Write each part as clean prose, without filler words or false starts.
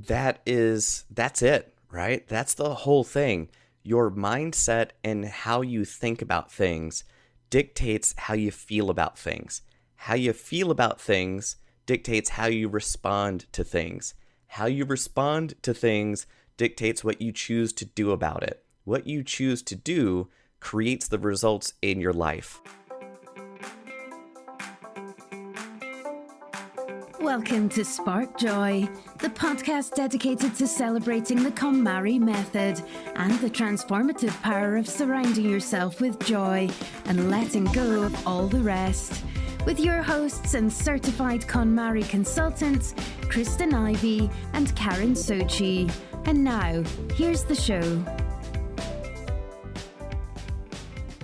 That's it, right? That's the whole thing. Your mindset and how you think about things dictates how you feel about things. How you feel about things dictates how you respond to things. How you respond to things dictates what you choose to do about it. What you choose to do creates the results in your life. Welcome to Spark Joy, the podcast dedicated to celebrating the KonMari method and the transformative power of surrounding yourself with joy and letting go of all the rest. With your hosts and certified KonMari consultants, Kristen Ivy and Karen Sochi. And now, here's the show.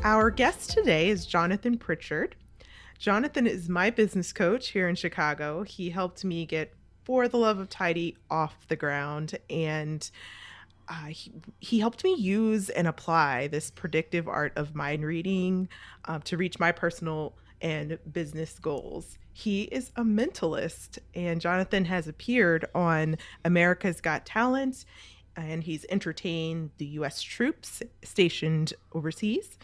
Our guest today is Jonathan Pritchard. Jonathan is my business coach here in Chicago. He helped me get For the Love of Tidy off the ground, and he helped me use and apply this predictive art of mind reading to reach my personal and business goals. He is a mentalist, and Jonathan has appeared on America's Got Talent, and he's entertained the U.S. troops stationed overseas,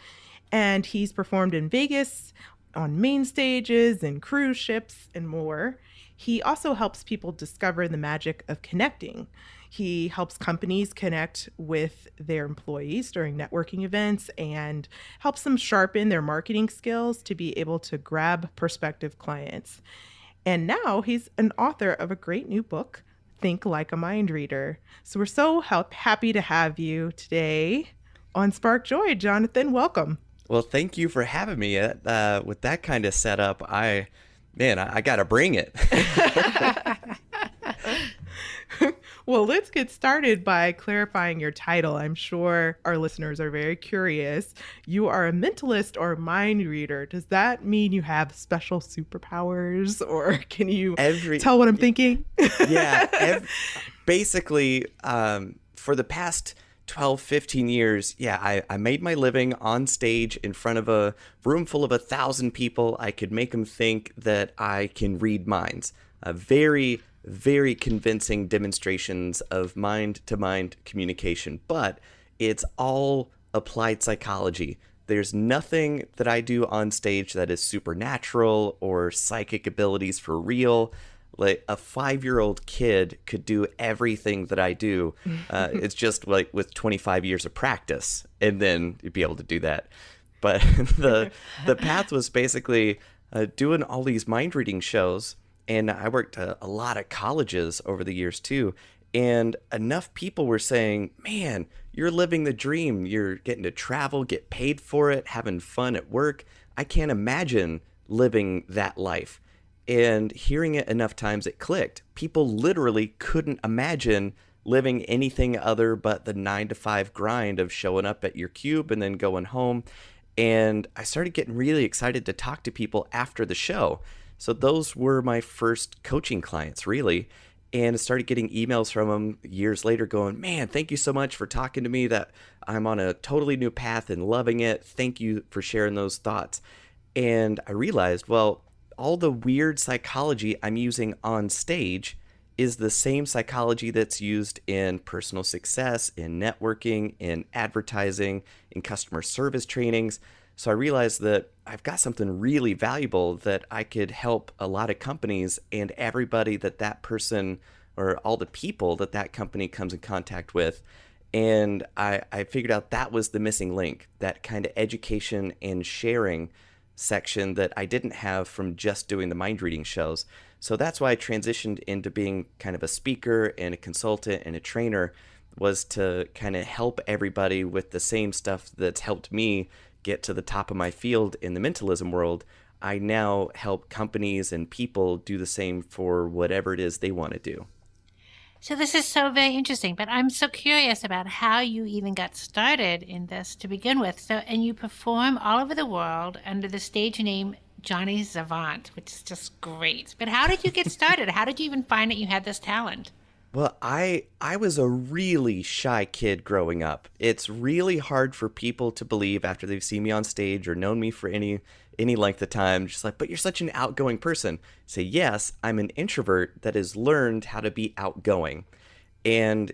and he's performed in Vegas, on main stages and cruise ships and more. He also helps people discover the magic of connecting. He helps companies connect with their employees during networking events and helps them sharpen their marketing skills to be able to grab prospective clients. And now he's an author of a great new book, Think Like a Mind Reader. So we're so happy to have you today on Spark Joy. Jonathan, welcome. Well, thank you for having me. With that kind of setup, I got to bring it. Well, let's get started by clarifying your title. I'm sure our listeners are very curious. You are a mentalist or mind reader. Does that mean you have special superpowers, or can you tell what I'm thinking? Basically, for the past 12, 15 years, I made my living on stage in front of a room full of 1,000 people. I could make them think that I can read minds. Very, very convincing demonstrations of mind-to-mind communication, but it's all applied psychology. There's nothing that I do on stage that is supernatural or psychic abilities for real. Like a 5-year-old kid could do everything that I do. It's just like with 25 years of practice, and then you'd be able to do that. But the path was basically doing all these mind reading shows, and I worked a lot of colleges over the years too. And enough people were saying, "Man, you're living the dream. You're getting to travel, get paid for it, having fun at work. I can't imagine living that life." And hearing it enough times, it clicked. People literally couldn't imagine living anything other but the 9-to-5 grind of showing up at your cube and then going home. And I started getting really excited to talk to people after the show. So those were my first coaching clients, really. And I started getting emails from them years later going, "Man, thank you so much for talking to me, that I'm on a totally new path and loving it. Thank you for sharing those thoughts." And I realized, well, all the weird psychology I'm using on stage is the same psychology that's used in personal success, in networking, in advertising, in customer service trainings. So I realized that I've got something really valuable that I could help a lot of companies and everybody that person or all the people that company comes in contact with. And I figured out that was the missing link, that kind of education and sharing section that I didn't have from just doing the mind reading shows. So that's why I transitioned into being kind of a speaker and a consultant and a trainer, was to kind of help everybody with the same stuff that's helped me get to the top of my field in the mentalism world. I now help companies and people do the same for whatever it is they want to do. So this is so very interesting, but I'm so curious about how you even got started in this to begin with. So, and you perform all over the world under the stage name Johnny Savant, which is just great. But how did you get started? How did you even find that you had this talent? Well, I was a really shy kid growing up. It's really hard for people to believe after they've seen me on stage or known me for any length of time, just like, but you're such an outgoing person. Say, yes, I'm an introvert that has learned how to be outgoing. And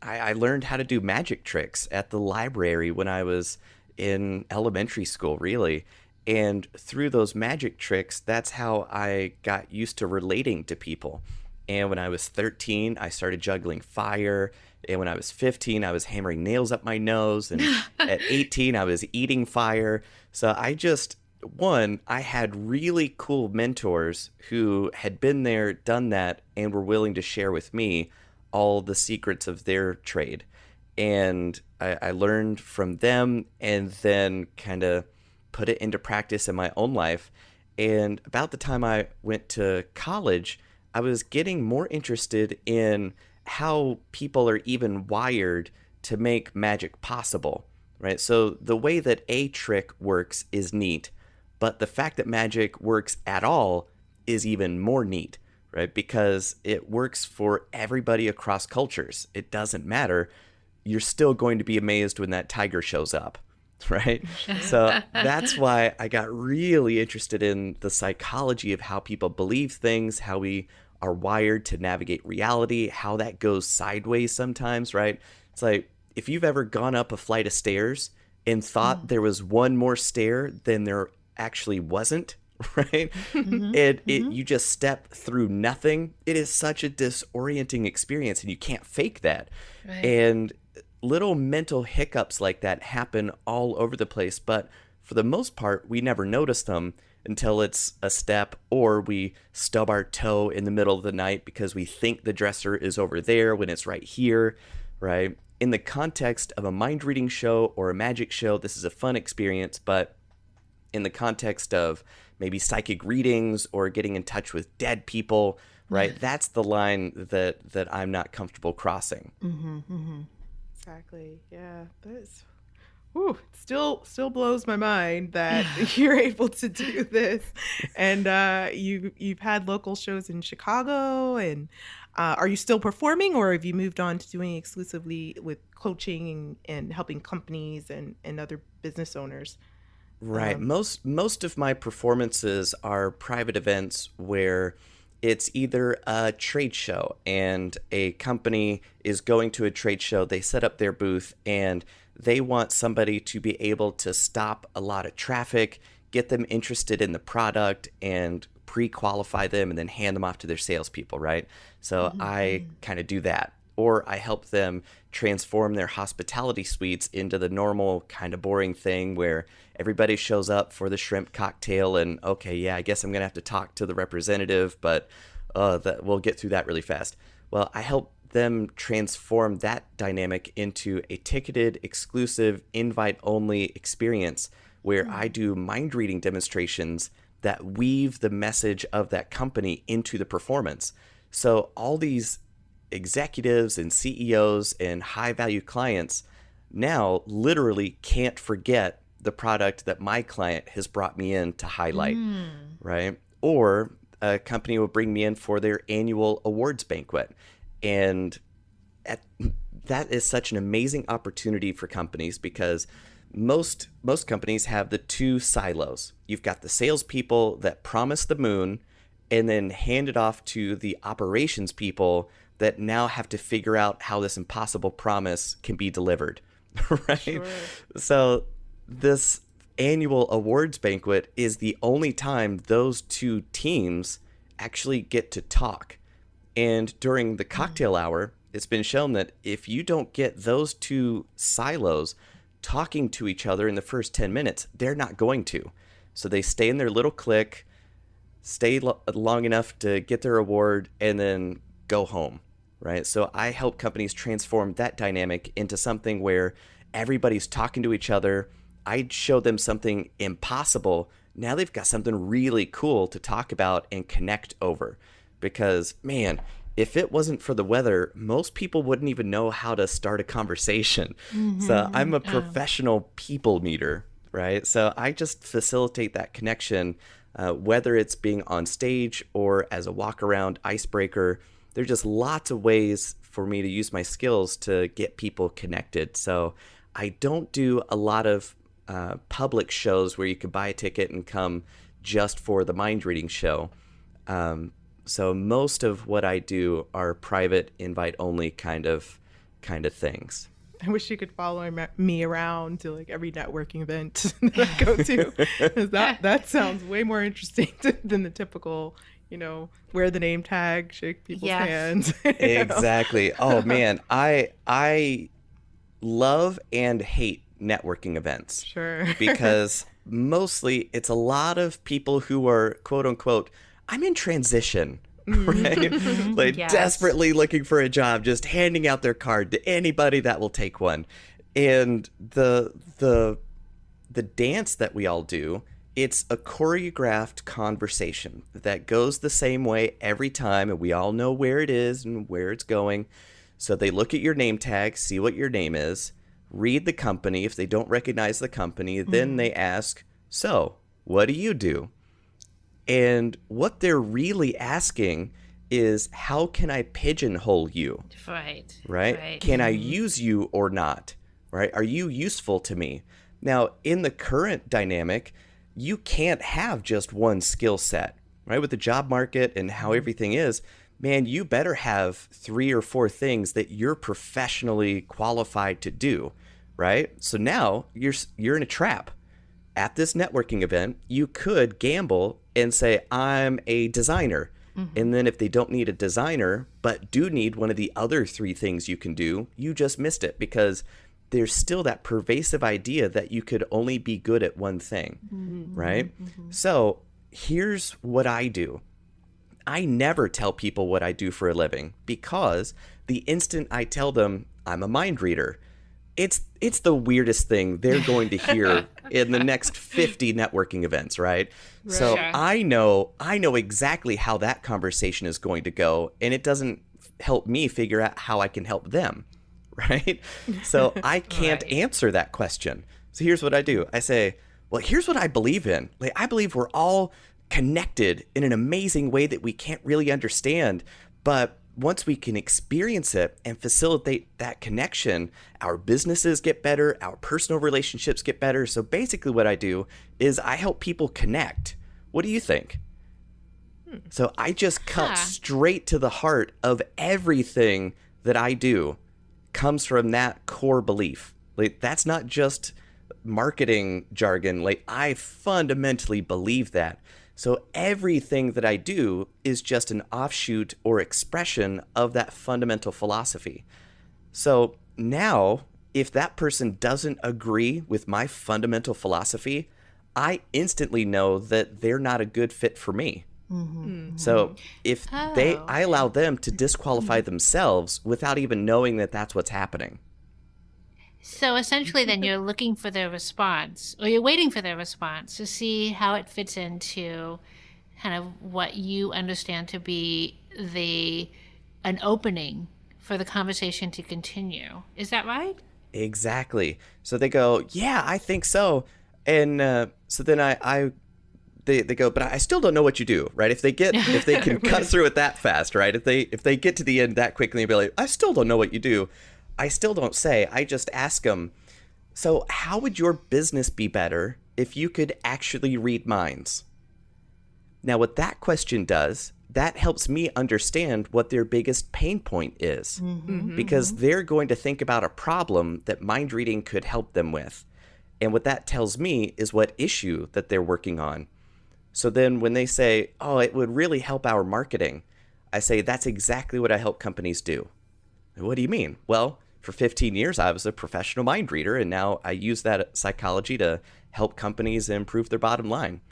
I learned how to do magic tricks at the library when I was in elementary school, really. And through those magic tricks, that's how I got used to relating to people. And when I was 13, I started juggling fire. And when I was 15, I was hammering nails up my nose. And at 18, I was eating fire. So I had really cool mentors who had been there, done that, and were willing to share with me all the secrets of their trade. And I learned from them and then kind of put it into practice in my own life. And about the time I went to college, I was getting more interested in how people are even wired to make magic possible, right? So the way that a trick works is neat, but the fact that magic works at all is even more neat, right? Because it works for everybody across cultures. It doesn't matter. You're still going to be amazed when that tiger shows up, right? So that's why I got really interested in the psychology of how people believe things, how we are wired to navigate reality, how that goes sideways sometimes, right? It's like if you've ever gone up a flight of stairs and thought there was one more stair than there actually wasn't, right? You just step through nothing. It is such a disorienting experience, and you can't fake that. Right. And little mental hiccups like that happen all over the place, but for the most part, we never notice them until it's a step, or we stub our toe in the middle of the night because we think the dresser is over there when it's right here, right? In the context of a mind reading show or a magic show, this is a fun experience, but in the context of maybe psychic readings or getting in touch with dead people, right? That's the line that I'm not comfortable crossing. Exactly. Yeah. That's still blows my mind that you're able to do this. And you've had local shows in Chicago, and are you still performing, or have you moved on to doing exclusively with coaching and helping companies and other business owners? Right. Most of my performances are private events where it's either a trade show and a company is going to a trade show, they set up their booth, and they want somebody to be able to stop a lot of traffic, get them interested in the product, and pre-qualify them and then hand them off to their salespeople, right? So I kind of do that. Or I help them transform their hospitality suites into the normal kind of boring thing where everybody shows up for the shrimp cocktail and, okay, yeah, I guess I'm going to have to talk to the representative, but we'll get through that really fast. Well, I help them transform that dynamic into a ticketed, exclusive, invite-only experience where I do mind reading demonstrations that weave the message of that company into the performance. So all these executives and CEOs and high-value clients now literally can't forget the product that my client has brought me in to highlight, right? Or a company will bring me in for their annual awards banquet. And that is such an amazing opportunity for companies because most companies have the two silos. You've got the salespeople that promise the moon and then hand it off to the operations people that now have to figure out how this impossible promise can be delivered, right? Sure. So this annual awards banquet is the only time those two teams actually get to talk. And during the cocktail hour, it's been shown that if you don't get those two silos talking to each other in the first 10 minutes, they're not going to. So they stay in their little clique, stay long enough to get their award, and then go home, right? So I help companies transform that dynamic into something where everybody's talking to each other. I show them something impossible. Now they've got something really cool to talk about and connect over. Because, man, if it wasn't for the weather, most people wouldn't even know how to start a conversation. So I'm a professional people meter, right? So I just facilitate that connection, whether it's being on stage or as a walk-around icebreaker. There's just lots of ways for me to use my skills to get people connected. So I don't do a lot of public shows where you can buy a ticket and come just for the mind reading show. So most of what I do are private, invite only kind of things. I wish you could follow me around to like every networking event that I go to. 'Cause that sounds way more interesting than the typical, wear the name tag, shake people's hands. Exactly. Oh man, I love and hate networking events. Sure. Because mostly it's a lot of people who are quote unquote, I'm in transition. Right? Like Yes. desperately looking for a job, just handing out their card to anybody that will take one. And the dance that we all do, it's a choreographed conversation that goes the same way every time, and we all know where it is and where it's going. So they look at your name tag, see what your name is, read the company. If they don't recognize the company, then they ask, so what do you do? And what they're really asking is, how can I pigeonhole you? Right? Can I use you or not? Right? Are you useful to me? Now, in the current dynamic, you can't have just one skill set, right? With the job market and how everything is, man, you better have 3 or 4 things that you're professionally qualified to do, right? So now you're in a trap. At this networking event, you could gamble and say, I'm a designer. And then if they don't need a designer, but do need one of the other 3 things you can do, you just missed it, because there's still that pervasive idea that you could only be good at one thing, right? So here's what I do. I never tell people what I do for a living, because the instant I tell them I'm a mind reader, it's the weirdest thing they're going to hear in the next 50 networking events, right? So Sure. I know exactly how that conversation is going to go, and it doesn't help me figure out how I can help them, right? So I can't Right. answer that question. So here's what I do. I say, well, here's what I believe in. Like, I believe we're all connected in an amazing way that we can't really understand, but once we can experience it and facilitate that connection, our businesses get better, our personal relationships get better. So basically what I do is I help people connect. What do you think? So I just cut Huh. straight to the heart of everything that I do comes from that core belief. Like, that's not just marketing jargon. Like, I fundamentally believe that. So everything that I do is just an offshoot or expression of that fundamental philosophy. So now, if that person doesn't agree with my fundamental philosophy, I instantly know that they're not a good fit for me. So if I allow them to disqualify themselves without even knowing that that's what's happening. So essentially, then you're looking for their response, or you're waiting for their response to see how it fits into kind of what you understand to be an opening for the conversation to continue. Is that right? Exactly. So they go, yeah, I think so. And so then they go, but I still don't know what you do, right? If they can cut through it that fast, right? If they get to the end that quickly and be like, I still don't know what you do. I still don't say. I just ask them, so how would your business be better if you could actually read minds? Now, what that question does, that helps me understand what their biggest pain point is, because they're going to think about a problem that mind reading could help them with. And what that tells me is what issue that they're working on. So then when they say, oh, it would really help our marketing, I say, that's exactly what I help companies do. What do you mean? Well, for 15 years, I was a professional mind reader, and now I use that psychology to help companies improve their bottom line.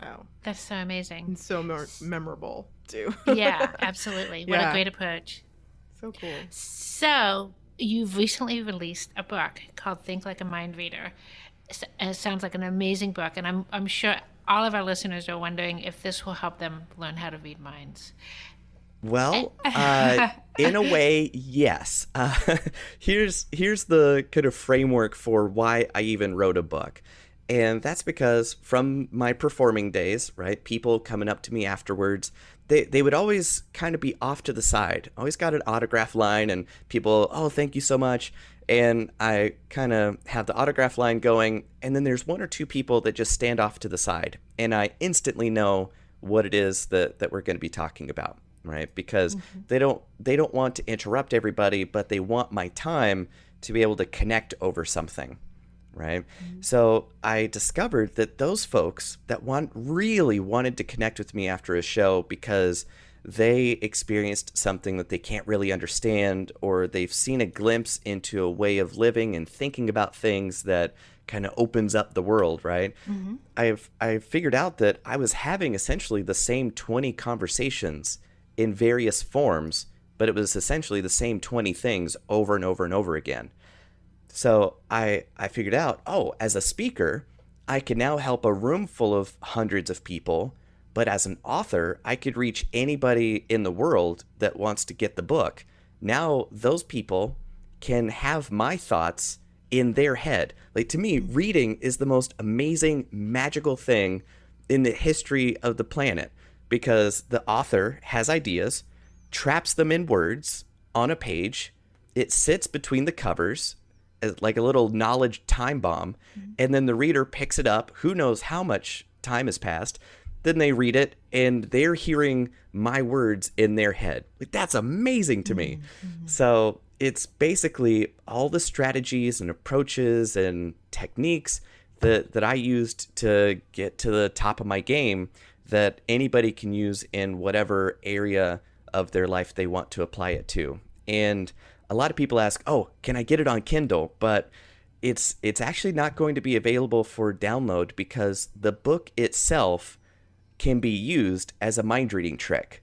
Wow. That's so amazing. And so memorable, too. Yeah, absolutely. What a Yeah. great approach. So cool. So you've recently released a book called Think Like a Mind Reader. It sounds like an amazing book, and I'm sure all of our listeners are wondering if this will help them learn how to read minds. Well, in a way, yes. Here's the kind of framework for why I even wrote a book. And that's because from my performing days, right, people coming up to me afterwards, they would always kind of be off to the side. Always got an autograph line, and people, oh, thank you so much. And I kind of have the autograph line going, and then there's 1 or 2 people that just stand off to the side. And I instantly know what it is that we're going to be talking about, right? Because they don't want to interrupt everybody, but they want my time to be able to connect over something, right? So I discovered that those folks that really wanted to connect with me after a show because they experienced something that they can't really understand, or they've seen a glimpse into a way of living and thinking about things that kind of opens up the world, right? I figured out that I was having essentially the same 20 conversations in various forms, but it was essentially the same 20 things over and over and over again. So I figured out, as a speaker, I can now help a room full of hundreds of people, but as an author, I could reach anybody in the world that wants to get the book. Now those people can have my thoughts in their head. Like, to me, reading is the most amazing, magical thing in the history of the planet, because the author has ideas, traps them in words on a page. It sits between the covers like a little knowledge time bomb, and then the reader picks it up. Who knows how much time has passed? Then they read it, and they're hearing my words in their head. Like, that's amazing to me. So it's basically all the strategies and approaches and techniques that I used to get to the top of my game that anybody can use in whatever area of their life they want to apply it to. And a lot of people ask, can I get it on Kindle? But it's actually not going to be available for download, because the book itself can be used as a mind reading trick.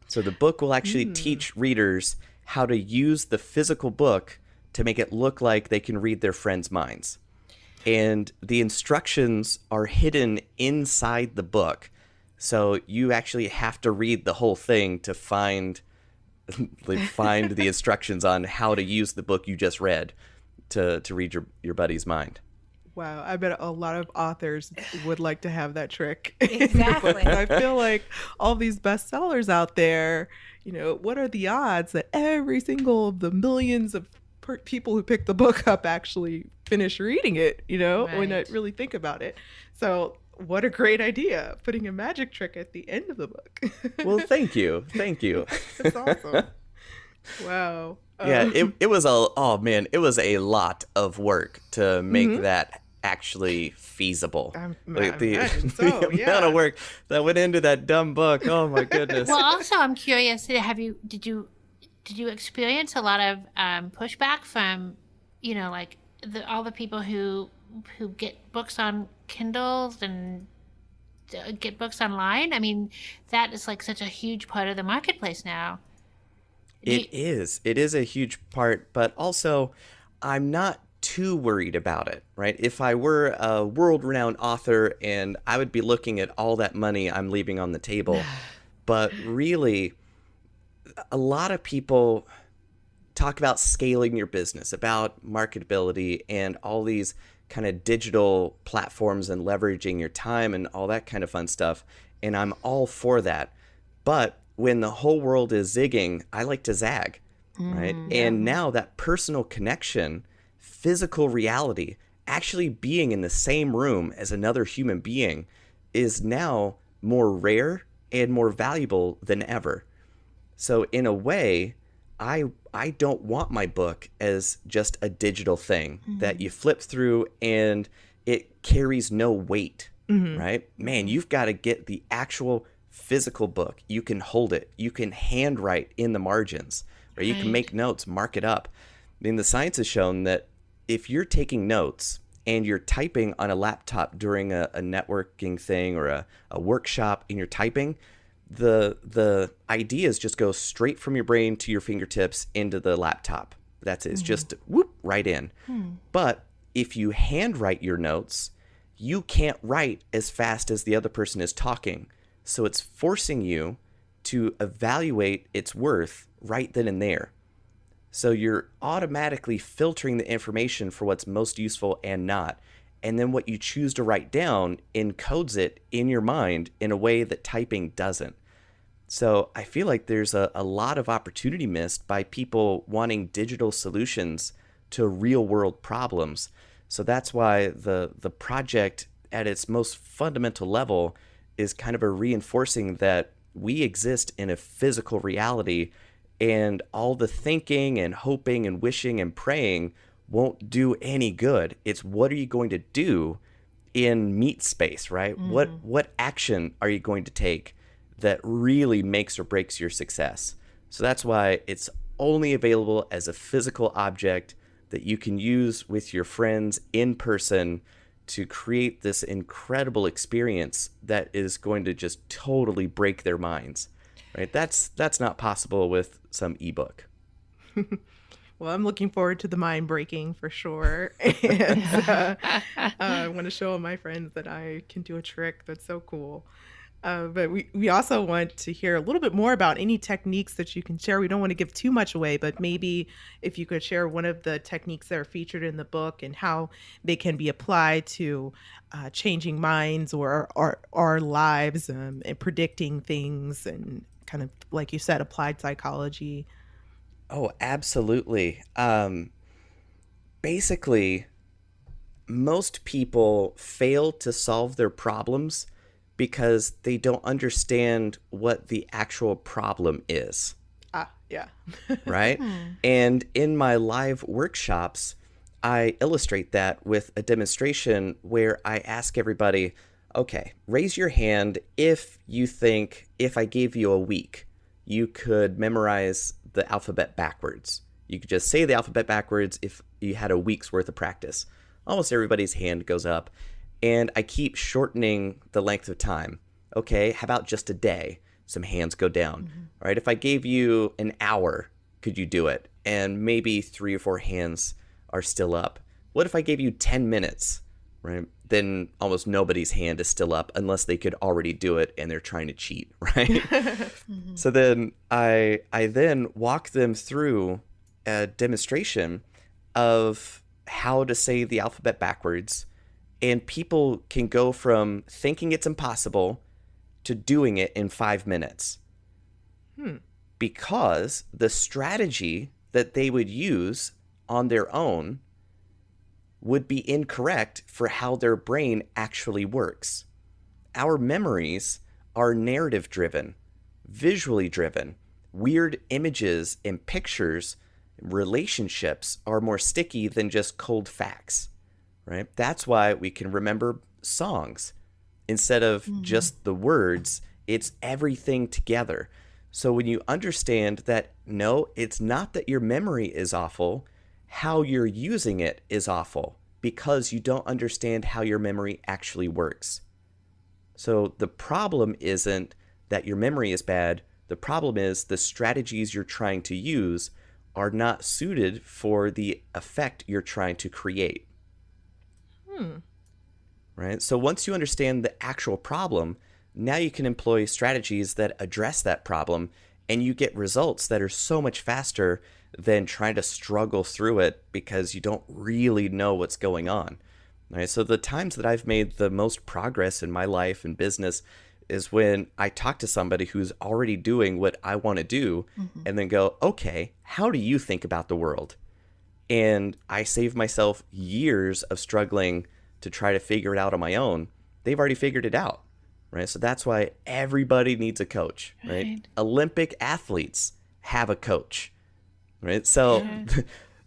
So the book will actually teach readers how to use the physical book to make it look like they can read their friends' minds. And the instructions are hidden inside the book. So you actually have to read the whole thing to find the instructions on how to use the book you just read to read your buddy's mind. Wow, I bet a lot of authors would like to have that trick. Exactly. I feel like all these bestsellers out there, what are the odds that every single of the millions of people who pick the book up actually finish reading it, when I really think about it. So what a great idea, putting a magic trick at the end of the book. Well, thank you. That's awesome. Wow. Yeah, it was a lot of work to make that actually feasible. The amount of work that went into that dumb book. Oh my goodness. Well, also, I'm curious. Did you experience a lot of pushback from, all the people who get books on Kindles and get books online? I mean, that is like such a huge part of the marketplace now. It is a huge part, but also I'm not too worried about it, right? If I were a world-renowned author, and I would be looking at all that money I'm leaving on the table. But really, a lot of people talk about scaling your business, about marketability, and all these kind of digital platforms and leveraging your time and all that kind of fun stuff. And I'm all for that. But when the whole world is zigging, I like to zag, right? And now that personal connection, physical reality, actually being in the same room as another human being, is now more rare and more valuable than ever. So in a way, I don't want my book as just a digital thing that you flip through and it carries no weight, right? Man, you've got to get the actual physical book. You can hold it. You can handwrite in the margins, or you can make notes, mark it up. I mean, the science has shown that if you're taking notes and you're typing on a laptop during a networking thing or a workshop, and you're typing, the ideas just go straight from your brain to your fingertips into the laptop. That's it. It's just whoop right in. But if you handwrite your notes, you can't write as fast as the other person is talking. So it's forcing you to evaluate its worth right then and there. So you're automatically filtering the information for what's most useful and not. And then what you choose to write down encodes it in your mind in a way that typing doesn't. So I feel like there's a lot of opportunity missed by people wanting digital solutions to real world problems. So that's why the project at its most fundamental level is kind of a reinforcing that we exist in a physical reality, and all the thinking and hoping and wishing and praying won't do any good. It's what are you going to do in meat space, right? What action are you going to take that really makes or breaks your success? So that's why it's only available as a physical object that you can use with your friends in person to create this incredible experience that is going to just totally break their minds, right? That's not possible with some ebook. Well, I'm looking forward to the mind breaking for sure. And I want to show my friends that I can do a trick. That's so cool. But we also want to hear a little bit more about any techniques that you can share. We don't want to give too much away, but maybe if you could share one of the techniques that are featured in the book and how they can be applied to changing minds or our lives, and predicting things, and kind of, like you said, applied psychology. Oh, absolutely. Basically, most people fail to solve their problems because they don't understand what the actual problem is, Yeah. right? And in my live workshops, I illustrate that with a demonstration where I ask everybody, okay, raise your hand if you think if I gave you a week, you could memorize the alphabet backwards. You could just say the alphabet backwards if you had a week's worth of practice. Almost everybody's hand goes up, and I keep shortening the length of time. Okay, how about just a day? Some hands go down. All right, if I gave you an hour, could you do it? And maybe 3 or 4 hands are still up. What if I gave you 10 minutes? Right? Then almost nobody's hand is still up unless they could already do it and they're trying to cheat, right? So then I then walk them through a demonstration of how to say the alphabet backwards, and people can go from thinking it's impossible to doing it in 5 minutes. Because the strategy that they would use on their own would be incorrect for how their brain actually works. Our memories are narrative driven, visually driven. Weird images and pictures, relationships are more sticky than just cold facts, right? That's why we can remember songs. Instead of just the words, it's everything together. So when you understand that, no, it's not that your memory is awful, how you're using it is awful because you don't understand how your memory actually works. So the problem isn't that your memory is bad. The problem is the strategies you're trying to use are not suited for the effect you're trying to create. Right? So once you understand the actual problem, now you can employ strategies that address that problem, and you get results that are so much faster than trying to struggle through it because you don't really know what's going on. Right? So the times that I've made the most progress in my life and business is when I talk to somebody who's already doing what I want to do and then go, okay, how do you think about the world? And I save myself years of struggling to try to figure it out on my own. They've already figured it out, right? So that's why everybody needs a coach, right? Olympic athletes have a coach, right? So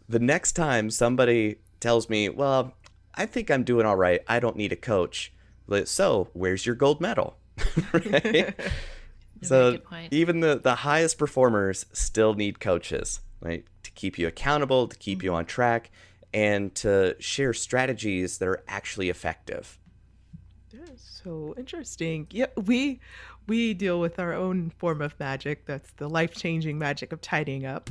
the next time somebody tells me, well, I think I'm doing all right, I don't need a coach. So where's your gold medal? Right? So even the highest performers still need coaches, right? To keep you accountable, to keep you on track, and to share strategies that are actually effective. That's so interesting. Yeah, we deal with our own form of magic. That's the life-changing magic of tidying up.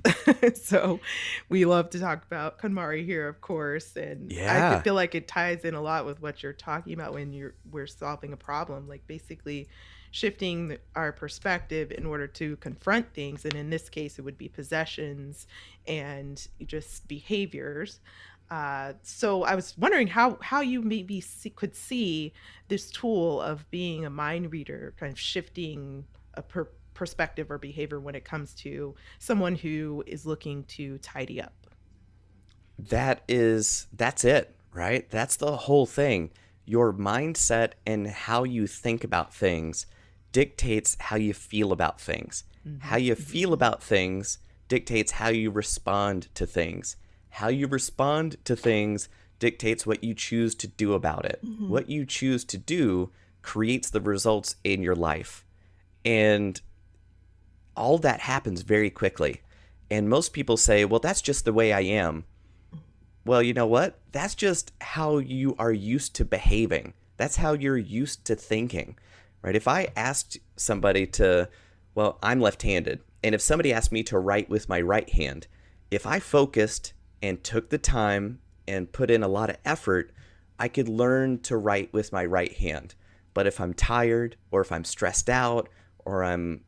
So we love to talk about KonMari here, of course. And I feel like it ties in a lot with what you're talking about when we're solving a problem, like basically shifting our perspective in order to confront things. And in this case, it would be possessions and just behaviors. So I was wondering how you maybe could see this tool of being a mind reader, kind of shifting a perspective or behavior when it comes to someone who is looking to tidy up. That's it, right? That's the whole thing. your mindset and how you think about things dictates how you feel about things. How you feel about things dictates how you respond to things. How you respond to things dictates what you choose to do about it. What you choose to do creates the results in your life. And all that happens very quickly. And most people say, well, that's just the way I am. Well, you know what? That's just how you are used to behaving. That's how you're used to thinking, right? If I asked somebody to, well, I'm left-handed. And if somebody asked me to write with my right hand, if I focused and took the time and put in a lot of effort, I could learn to write with my right hand. But if I'm tired, or if I'm stressed out, or I'm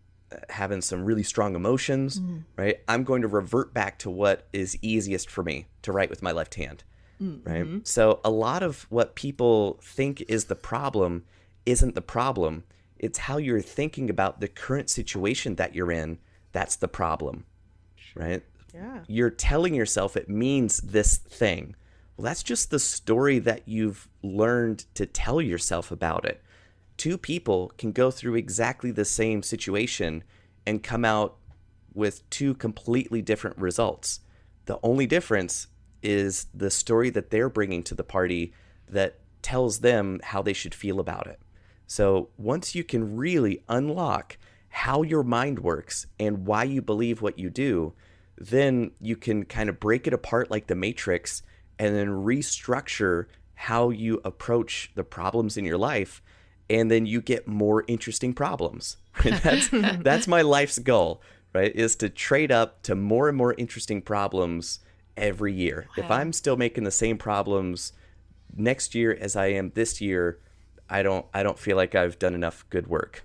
having some really strong emotions, right, I'm going to revert back to what is easiest for me, to write with my left hand, right? So a lot of what people think is the problem isn't the problem. It's how you're thinking about the current situation that you're in. That's the problem, right? Yeah. You're telling yourself it means this thing. Well, that's just the story that you've learned to tell yourself about it. Two people can go through exactly the same situation and come out with two completely different results. The only difference is the story that they're bringing to the party that tells them how they should feel about it. So once you can really unlock how your mind works and why you believe what you do, then you can kind of break it apart like the Matrix and then restructure how you approach the problems in your life. And then you get more interesting problems. That's my life's goal, right? Is to trade up to more and more interesting problems every year. If I'm still making the same problems next year as I am this year, I don't feel like I've done enough good work.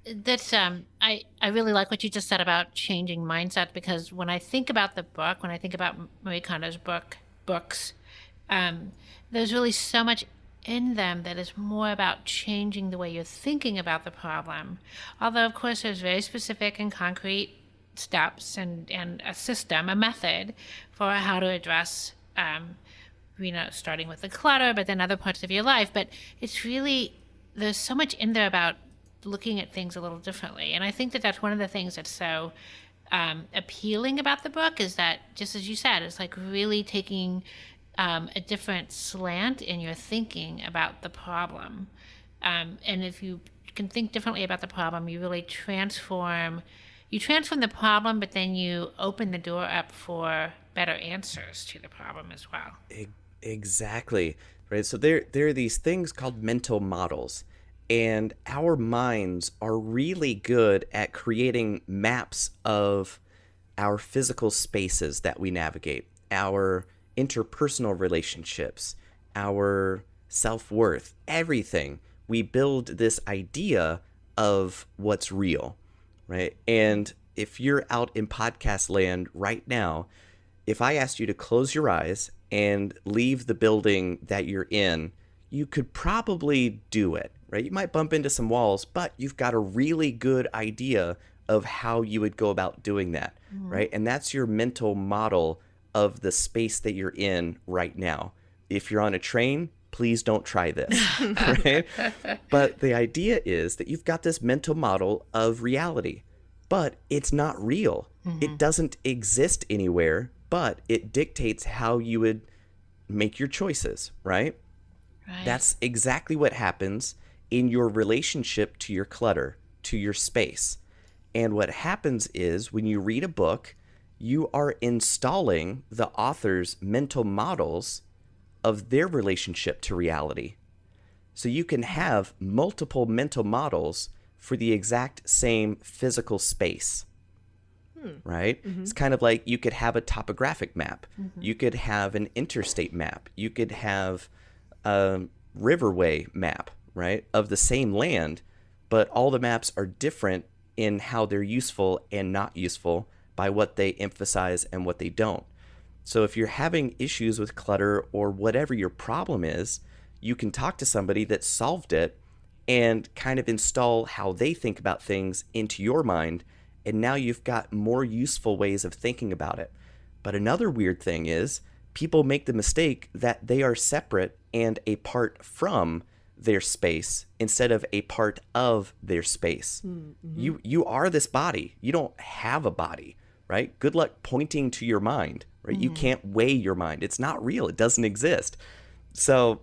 That's I really like what you just said about changing mindset, because when I think about the book, when I think about Marie Kondo's books, there's really so much in them that is more about changing the way you're thinking about the problem. Although, of course, there's very specific and concrete steps and a system, a method for how to address, starting with the clutter, but then other parts of your life. But it's really, there's so much in there about looking at things a little differently. And I think that that's one of the things that's so appealing about the book, is that, just as you said, it's like really taking a different slant in your thinking about the problem. And if you can think differently about the problem, you really transform the problem, but then you open the door up for better answers to the problem as well. Exactly. Right. So there are these things called mental models, and our minds are really good at creating maps of our physical spaces that we navigate, our interpersonal relationships, our self-worth, everything. We build this idea of what's real, right? And if you're out in podcast land right now, if I asked you to close your eyes and leave the building that you're in, you could probably do it, right? You might bump into some walls, but you've got a really good idea of how you would go about doing that, right? And that's your mental model of the space that you're in right now. If you're on a train, please don't try this, right? But the idea is that you've got this mental model of reality, but it's not real. It doesn't exist anywhere, but it dictates how you would make your choices, right? That's exactly what happens in your relationship to your clutter, to your space. And what happens is when you read a book, you are installing the author's mental models of their relationship to reality. So you can have multiple mental models for the exact same physical space, right? It's kind of like you could have a topographic map. You could have an interstate map. You could have a riverway map, right, of the same land, but all the maps are different in how they're useful and not useful by what they emphasize and what they don't. So if you're having issues with clutter or whatever your problem is, you can talk to somebody that solved it and kind of install how they think about things into your mind, and now you've got more useful ways of thinking about it. But another weird thing is people make the mistake that they are separate and a part from their space instead of a part of their space. Mm-hmm. You are this body. You don't have a body, right? Good luck pointing to your mind, right? You can't weigh your mind. It's not real. It doesn't exist. So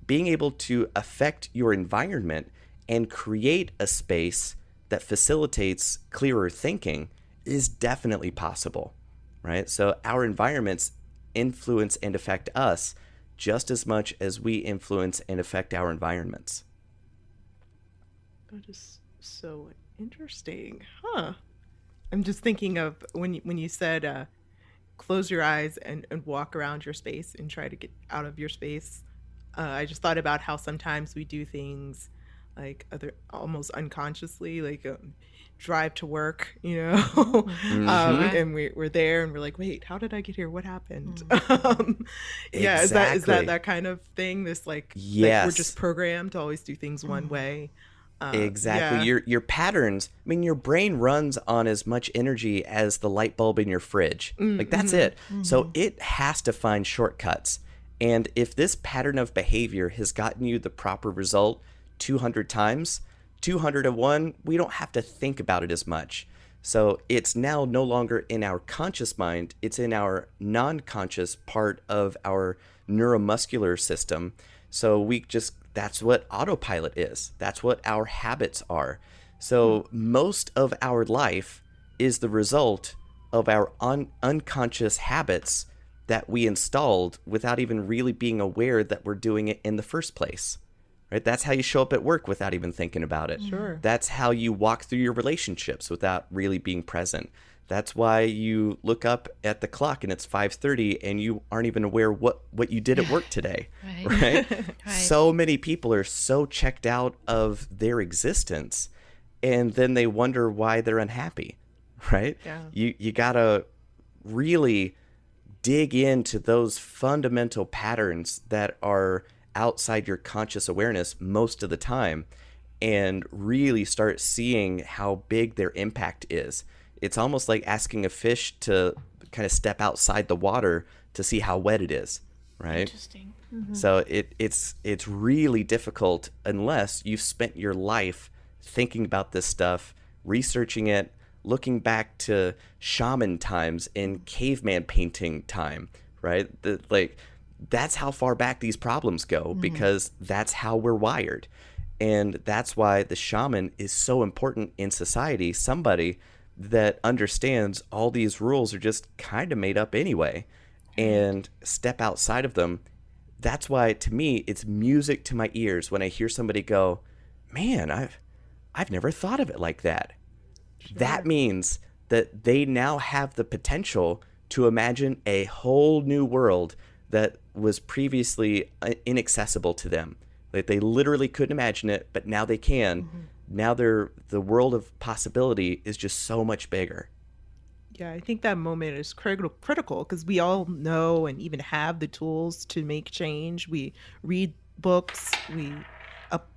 being able to affect your environment and create a space that facilitates clearer thinking is definitely possible, right? So our environments influence and affect us just as much as we influence and affect our environments. That is so interesting. Huh. I'm just thinking of when you said close your eyes and walk around your space and try to get out of your space. I just thought about how sometimes we do things like almost unconsciously, like drive to work, and we're there and we're like, wait, how did I get here? What happened? Yeah, Exactly. is that kind of thing? This like we're just programmed to always do things one way. Exactly. Yeah. Your patterns, I mean, your brain runs on as much energy as the light bulb in your fridge. Like that's it. So it has to find shortcuts. And if this pattern of behavior has gotten you the proper result 200 times, 201, we don't have to think about it as much. So it's now no longer in our conscious mind, it's in our non-conscious part of our neuromuscular system. So that's what autopilot is. That's what our habits are. So most of our life is the result of our unconscious habits that we installed without even really being aware that we're doing it in the first place. Right? That's how you show up at work without even thinking about it. Sure. That's how you walk through your relationships without really being present. That's why you look up at the clock and it's 5:30 and you aren't even aware what you did at work today. Right? Right. So many people are so checked out of their existence and then they wonder why they're unhappy. Right? Yeah. You gotta really dig into those fundamental patterns that are outside your conscious awareness most of the time and really start seeing how big their impact is. It's almost like asking a fish to kind of step outside the water to see how wet it is, right? Interesting. So it's really difficult unless you've spent your life thinking about this stuff, researching it, looking back to shaman times and caveman painting time, right? That's how far back these problems go because that's how we're wired. And that's why the shaman is so important in society. Somebody that understands all these rules are just kind of made up anyway and step outside of them. That's why, to me, it's music to my ears when I hear somebody go, man, I've never thought of it like that. Sure. That means that they now have the potential to imagine a whole new world that was previously inaccessible to them. Like they literally couldn't imagine it, but now they can. Now the world of possibility is just so much bigger. Yeah, I think that moment is critical because we all know and even have the tools to make change. We read books, we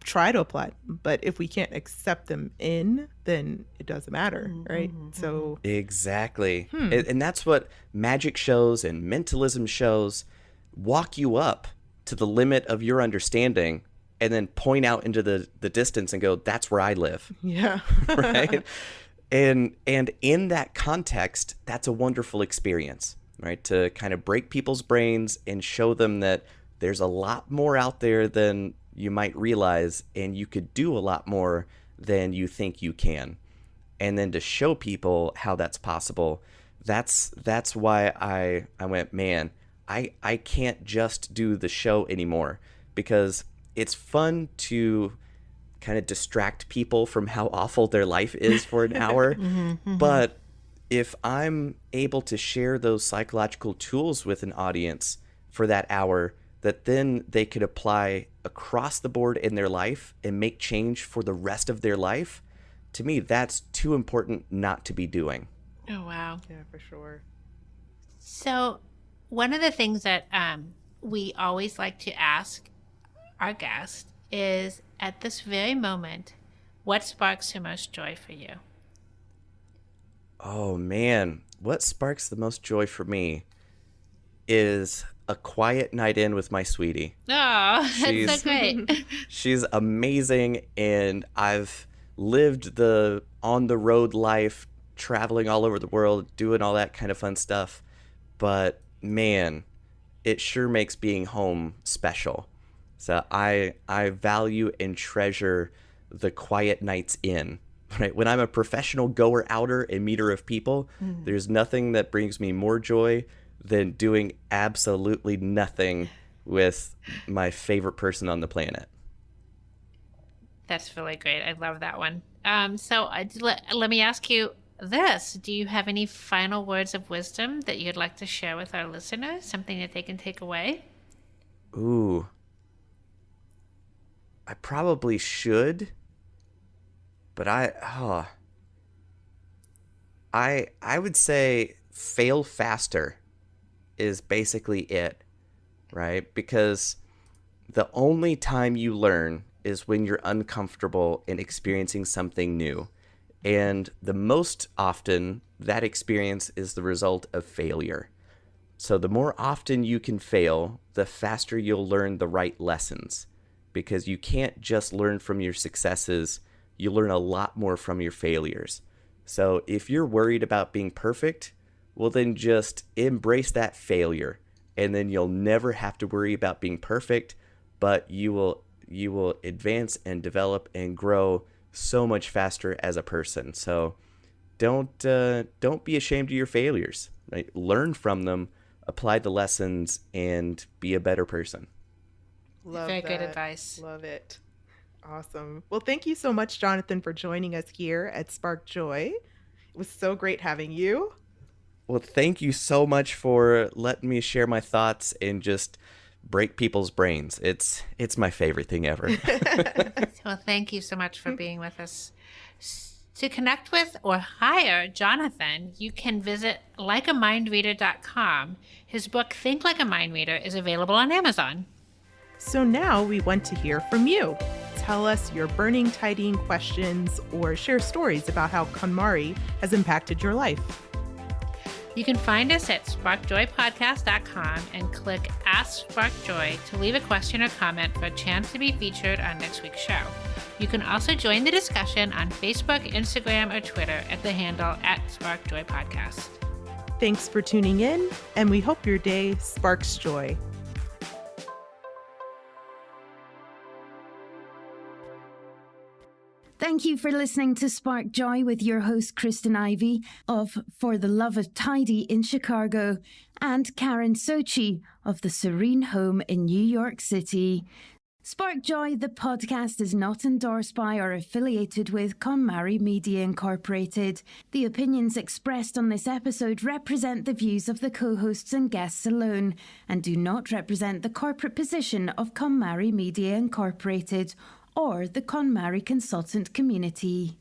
try to apply them, but if we can't accept them then it doesn't matter, right? So exactly. And that's what magic shows and mentalism shows. Walk you up to the limit of your understanding and then point out into the distance and go, that's where I live. Yeah. Right? And in that context, that's a wonderful experience, right? To kind of break people's brains and show them that there's a lot more out there than you might realize, and you could do a lot more than you think you can. And then to show people how that's possible, that's why I went, man, I can't just do the show anymore, because it's fun to kind of distract people from how awful their life is for an hour. But if I'm able to share those psychological tools with an audience for that hour that then they could apply across the board in their life and make change for the rest of their life, to me, that's too important not to be doing. Oh, wow. Yeah, for sure. So one of the things that we always like to ask our guests is, at this very moment, what sparks the most joy for you? Oh, man. What sparks the most joy for me is a quiet night in with my sweetie. Oh, that's She's so great. she's amazing, and I've lived the on the road life, traveling all over the world, doing all that kind of fun stuff. But man, it sure makes being home special. So I value and treasure the quiet nights in. Right? When I'm a professional goer outer and meter of people, there's nothing that brings me more joy than doing absolutely nothing with my favorite person on the planet. That's really great. I love that one. Let me ask you this. Do you have any final words of wisdom that you'd like to share with our listeners? Something that they can take away? Ooh. I probably should, but I would say fail faster is basically it, right? Because the only time you learn is when you're uncomfortable in experiencing something new. And the most often, that experience is the result of failure. So the more often you can fail, the faster you'll learn the right lessons. Because you can't just learn from your successes, you learn a lot more from your failures. So if you're worried about being perfect, well then just embrace that failure. And then you'll never have to worry about being perfect, but you will advance and develop and grow so much faster as a person. So don't be ashamed of your failures. Right? Learn from them, apply the lessons, and be a better person. Love Very that. good advice. Love it. Awesome. Well, thank you so much, Jonathan, for joining us here at Spark Joy. It was so great having you. Well, thank you so much for letting me share my thoughts and just break people's brains. It's my favorite thing ever. Well, thank you so much for being with us. To connect with or hire Jonathan, you can visit likeamindreader.com. His book, Think Like a Mind Reader, is available on Amazon. So now we want to hear from you. Tell us your burning tidying questions or share stories about how KonMari has impacted your life. You can find us at sparkjoypodcast.com and click Ask SparkJoy to leave a question or comment for a chance to be featured on next week's show. You can also join the discussion on Facebook, Instagram, or Twitter at the handle @SparkJoyPodcast. Thanks for tuning in, and we hope your day sparks joy. Thank you for listening to Spark Joy with your host, Kristen Ivy of For the Love of Tidy in Chicago and Karen Sochi of the Serene Home in New York City. Spark Joy, the podcast, is not endorsed by or affiliated with KonMari Media Incorporated. The opinions expressed on this episode represent the views of the co-hosts and guests alone and do not represent the corporate position of KonMari Media Incorporated or the KonMari consultant community.